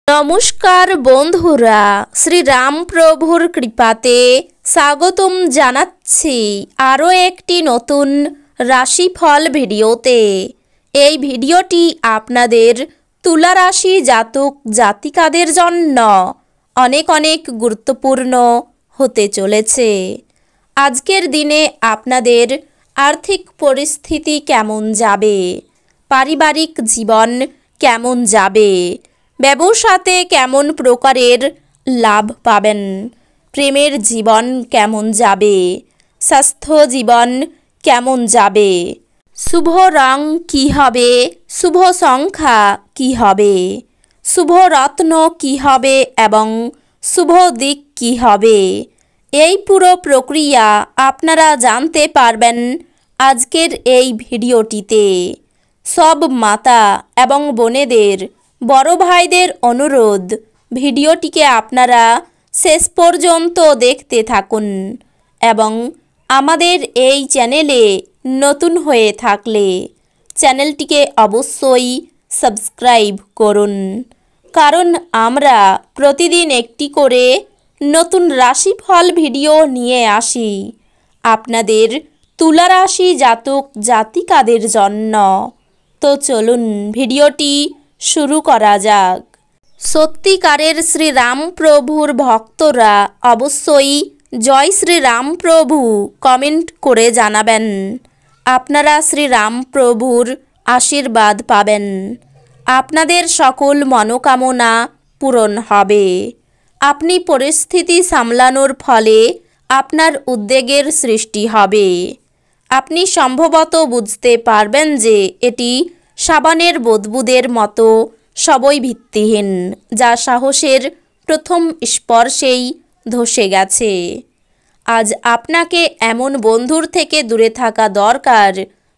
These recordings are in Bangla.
নমস্কার বন্ধুরা, শ্রীরামপ্রভুর কৃপাতে স্বাগতম জানাচ্ছি আরও একটি নতুন রাশিফল ভিডিওতে। এই ভিডিওটি আপনাদের তুলা রাশি জাতক জাতিকাদের জন্য অনেক অনেক গুরুত্বপূর্ণ হতে চলেছে। আজকের দিনে আপনাদের আর্থিক পরিস্থিতি কেমন যাবে, পারিবারিক জীবন কেমন যাবে, ব্যবসাতে কেমন প্রকারের লাভ পাবেন, প্রেমের জীবন কেমন যাবে, স্বাস্থ্য জীবন কেমন যাবে, শুভ রং কী হবে, শুভ সংখ্যা কী হবে, শুভ রত্ন কী হবে এবং শুভ দিক কী হবে, এই পুরো প্রক্রিয়া আপনারা জানতে পারবেন আজকের এই ভিডিওটিতে। সব মাতা এবং বোনেদের, বড় ভাইদের অনুরোধ, ভিডিওটিকে আপনারা শেষ পর্যন্ত দেখতে থাকুন এবং আমাদের এই চ্যানেলে নতুন হয়ে থাকলে চ্যানেলটিকে অবশ্যই সাবস্ক্রাইব করুন, কারণ আমরা প্রতিদিন একটি করে নতুন রাশিফল ভিডিও নিয়ে আসি আপনাদের তুলা রাশি জাতক জাতিকাদের জন্য। তো চলুন ভিডিওটি শুরু করা যাক। সত্যিকারের শ্রীরামপ্রভুর ভক্তরা অবশ্যই জয় শ্রীরামপ্রভু কমেন্ট করে জানাবেন। আপনারা শ্রীরামপ্রভুর আশীর্বাদ পাবেন, আপনাদের সকল মনোকামনা পূরণ হবে। আপনি পরিস্থিতি সামলানোর ফলে আপনার উদ্বেগের সৃষ্টি হবে। আপনি সম্ভবত বুঝতে পারবেন যে এটি সাবানের বুদবুদের মতো সবই ভিত্তিহীন, যা সাহসের প্রথম স্পর্শেই ধসে গেছে। আজ আপনাকে এমন বন্ধুর থেকে দূরে থাকা দরকার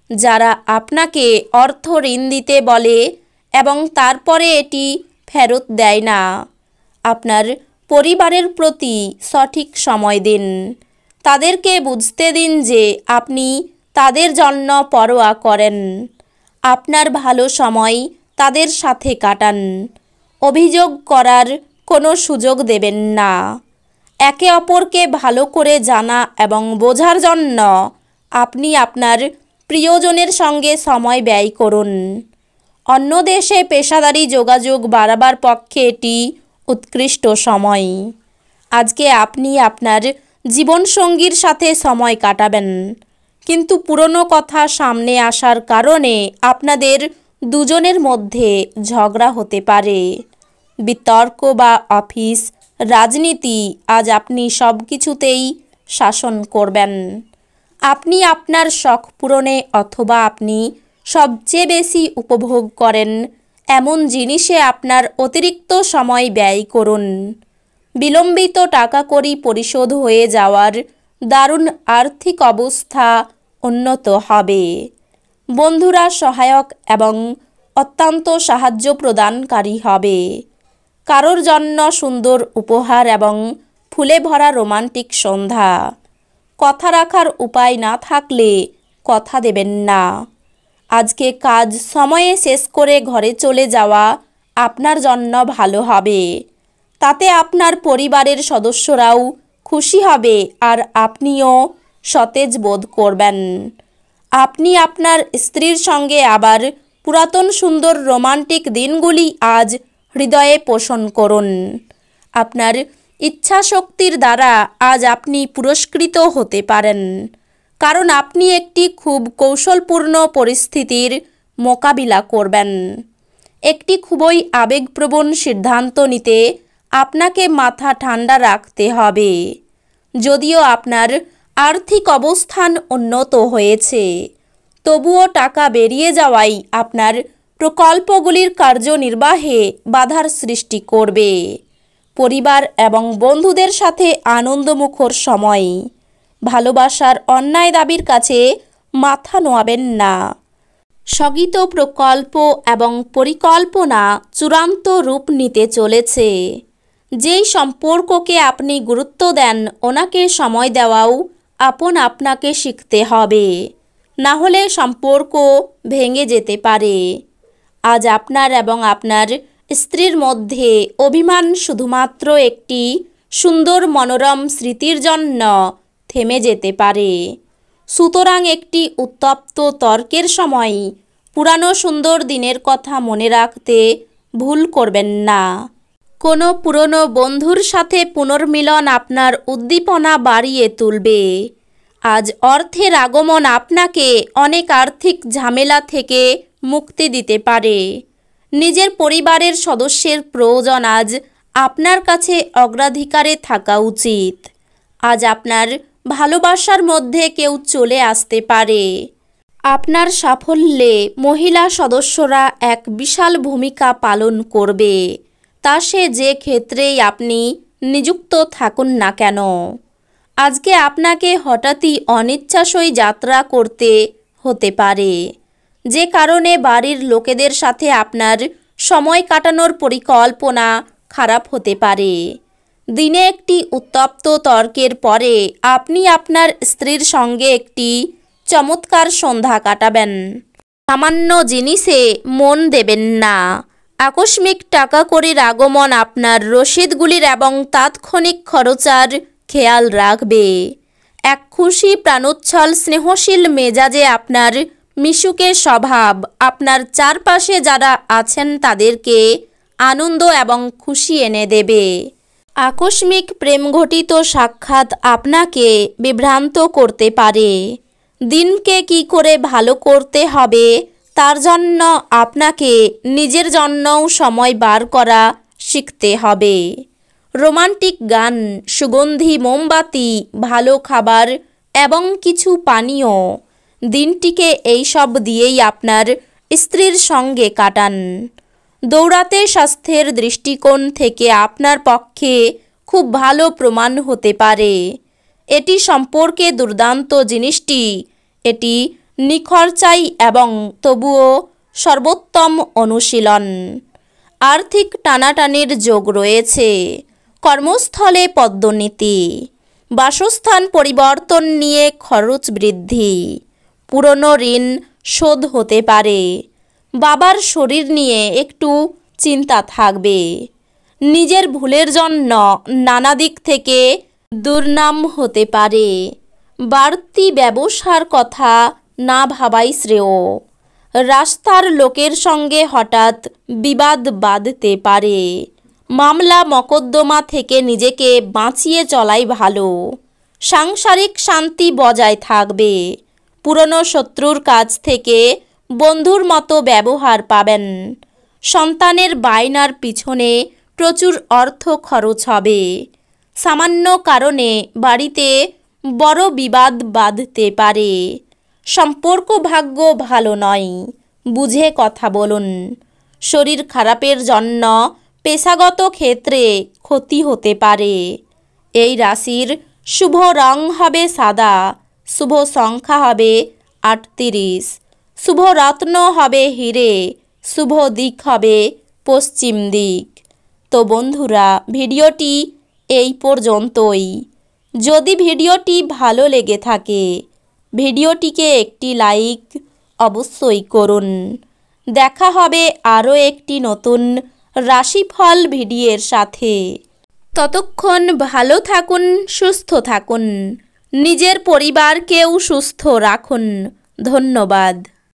যারা আপনাকে অর্থ ঋণ দিতে বলে এবং তারপরে এটি ফেরত দেয় না। আপনার পরিবারের প্রতি সঠিক সময় দিন, তাদেরকে বুঝতে দিন যে আপনি তাদের জন্য পরোয়া করেন। আপনার ভালো সময় তাদের সাথে কাটান, অভিযোগ করার কোনো সুযোগ দেবেন না। একে অপরকে ভালো করে জানা এবং বোঝার জন্য আপনি আপনার প্রিয়জনের সঙ্গে সময় ব্যয় করুন। অন্য দেশে পেশাদারি যোগাযোগ বাড়াবার পক্ষে এটি উৎকৃষ্ট সময়। আজকে আপনি আপনার জীবনসঙ্গীর সাথে সময় কাটাবেন, কিন্তু পুরনো কথা সামনে আসার কারণে আপনাদের দুজনের মধ্যে ঝগড়া হতে পারে। বিতর্ক বা অফিস রাজনীতি, আজ আপনি সব কিছুতেই শাসন করবেন। আপনি আপনার শখ পূরণে অথবা আপনি সবচেয়ে বেশি উপভোগ করেন এমন জিনিসে আপনার অতিরিক্ত সময় ব্যয় করুন। বিলম্বিত টাকা কড়ি পরিশোধ হয়ে যাওয়ার দারুণ আর্থিক অবস্থা উন্নত হবে। বন্ধুরা সহায়ক এবং অত্যন্ত সাহায্য প্রদানকারী হবে। কারোর জন্য সুন্দর উপহার এবং ফুলে ভরা রোমান্টিক সন্ধ্যা। কথা রাখার উপায় না থাকলে কথা দেবেন না। আজকে কাজ সময়ে শেষ করে ঘরে চলে যাওয়া আপনার জন্য ভালো হবে। তাতে আপনার পরিবারের সদস্যরাও খুশি হবে আর আপনিও সতেজ বোধ করবেন। আপনি আপনার স্ত্রীর সঙ্গে আবার পুরাতন সুন্দর রোমান্টিক দিনগুলি আজ হৃদয়ে পোষণ করুন। আপনার ইচ্ছাশক্তির দ্বারা আজ আপনি পুরস্কৃত হতে পারেন, কারণ আপনি একটি খুব কৌশলপূর্ণ পরিস্থিতির মোকাবিলা করবেন। একটি খুবই আবেগপ্রবণ সিদ্ধান্ত নিতে আপনাকে মাথা ঠান্ডা রাখতে হবে। যদিও আপনার আর্থিক অবস্থান উন্নত হয়েছে, তবুও টাকা বেরিয়ে যাওয়াই আপনার প্রকল্পগুলির কার্যনির্বাহে বাধার সৃষ্টি করবে। পরিবার এবং বন্ধুদের সাথে আনন্দমুখর সময়। ভালোবাসার অন্যায় দাবির কাছে মাথা নোয়াবেন না। স্থগিত প্রকল্প এবং পরিকল্পনা চূড়ান্ত রূপ নিতে চলেছে। যেই সম্পর্ককে আপনি গুরুত্ব দেন, ওনাকে সময় দেওয়াও আপনাকে শিখতে হবে, না হলে সম্পর্ক ভেঙে যেতে পারে। আজ আপনার এবং আপনার স্ত্রীর মধ্যে অভিমান শুধুমাত্র একটি সুন্দর মনোরম স্মৃতির জন্য থেমে যেতে পারে। সুতরাং একটি উত্তপ্ত তর্কের সময় পুরানো সুন্দর দিনের কথা মনে রাখতে ভুল করবেন না। কোনো পুরনো বন্ধুর সাথে পুনর্মিলন আপনার উদ্দীপনা বাড়িয়ে তুলবে। আজ অর্থের আগমন আপনাকে অনেক আর্থিক ঝামেলা থেকে মুক্তি দিতে পারে। নিজের পরিবারের সদস্যের প্রয়োজন আজ আপনার কাছে অগ্রাধিকারে থাকা উচিত। আজ আপনার ভালোবাসার মধ্যে কেউ চলে আসতে পারে। আপনার সাফল্যে মহিলা সদস্যরা এক বিশাল ভূমিকা পালন করবে, তা সে যে ক্ষেত্রেই আপনি নিযুক্ত থাকুন না কেন। আজকে আপনাকে হঠাৎই অনিচ্ছাসই যাত্রা করতে হতে পারে, যে কারণে বাড়ির লোকেদের সাথে আপনার সময় কাটানোর পরিকল্পনা খারাপ হতে পারে। দিনে একটি উত্তপ্ত তর্কের পরে আপনি আপনার স্ত্রীর সঙ্গে একটি চমৎকার সন্ধ্যা কাটাবেন। সামান্য জিনিসে মন দেবেন না। আকস্মিক টাকা কড়ির আগমন আপনার রসিদগুলির এবং তাৎক্ষণিক খরচার খেয়াল রাখবে। এক খুশি প্রাণোচ্ছল স্নেহশীল মেজাজে আপনার মিশুকে স্বভাব আপনার চারপাশে যারা আছেন তাদেরকে আনন্দ এবং খুশি এনে দেবে। আকস্মিক প্রেমঘটিত সাক্ষাৎ আপনাকে বিভ্রান্ত করতে পারে। দিনকে কি করে ভালো করতে হবে তার জন্য আপনাকে নিজের জন্যও সময় বার করা শিখতে হবে। রোমান্টিক গান, সুগন্ধি মোমবাতি, ভালো খাবার এবং কিছু পানীয়, দিনটিকে এইসব দিয়েই আপনার স্ত্রীর সঙ্গে কাটান। দৌড়াতে স্বাস্থ্যের দৃষ্টিকোণ থেকে আপনার পক্ষে খুব ভালো প্রমাণ হতে পারে। এটি সম্পর্কে দুর্দান্ত জিনিসটি এটি নিখরচাই এবং তবুও সর্বোত্তম অনুশীলন। আর্থিক টানাটানির যোগ রয়েছে। কর্মস্থলে পদোন্নতি, বাসস্থান পরিবর্তন নিয়ে খরচ বৃদ্ধি, পুরনো ঋণ শোধ হতে পারে। বাবার শরীর নিয়ে একটু চিন্তা থাকবে। নিজের ভুলের জন্য নানা দিক থেকে দুর্নাম হতে পারে। বাড়তি ব্যবসার কথা না ভাবাই শ্রেয়। রাস্তার লোকের সঙ্গে হঠাৎ বিবাদ বাঁধতে পারে। মামলা মকদ্দমা থেকে নিজেকে বাঁচিয়ে চলাই ভালো। সাংসারিক শান্তি বজায় থাকবে। পুরনো শত্রুর কাছ থেকে বন্ধুর মতো ব্যবহার পাবেন। সন্তানের বায়নার পিছনে প্রচুর অর্থ খরচ হবে। সামান্য কারণে বাড়িতে বড় বিবাদ বাঁধতে পারে। সম্পর্ক ভাগ্য ভালো নয়, বুঝে কথা বলুন। শরীর খারাপের জন্য পেশাগত ক্ষেত্রে ক্ষতি হতে পারে। এই রাশির শুভ রং হবে সাদা, শুভ সংখ্যা হবে 38, শুভ রত্ন হবে হিরে, শুভ দিক হবে পশ্চিম দিক। তো বন্ধুরা, ভিডিওটি এই পর্যন্তই। যদি ভিডিওটি ভালো লেগে থাকে ভিডিওটিকে একটি লাইক অবশ্যই করুন। দেখা হবে আরও একটি নতুন রাশিফল ভিডিওর সাথে। ততক্ষণ ভালো থাকুন, সুস্থ থাকুন, নিজের পরিবারকেও সুস্থ রাখুন। ধন্যবাদ।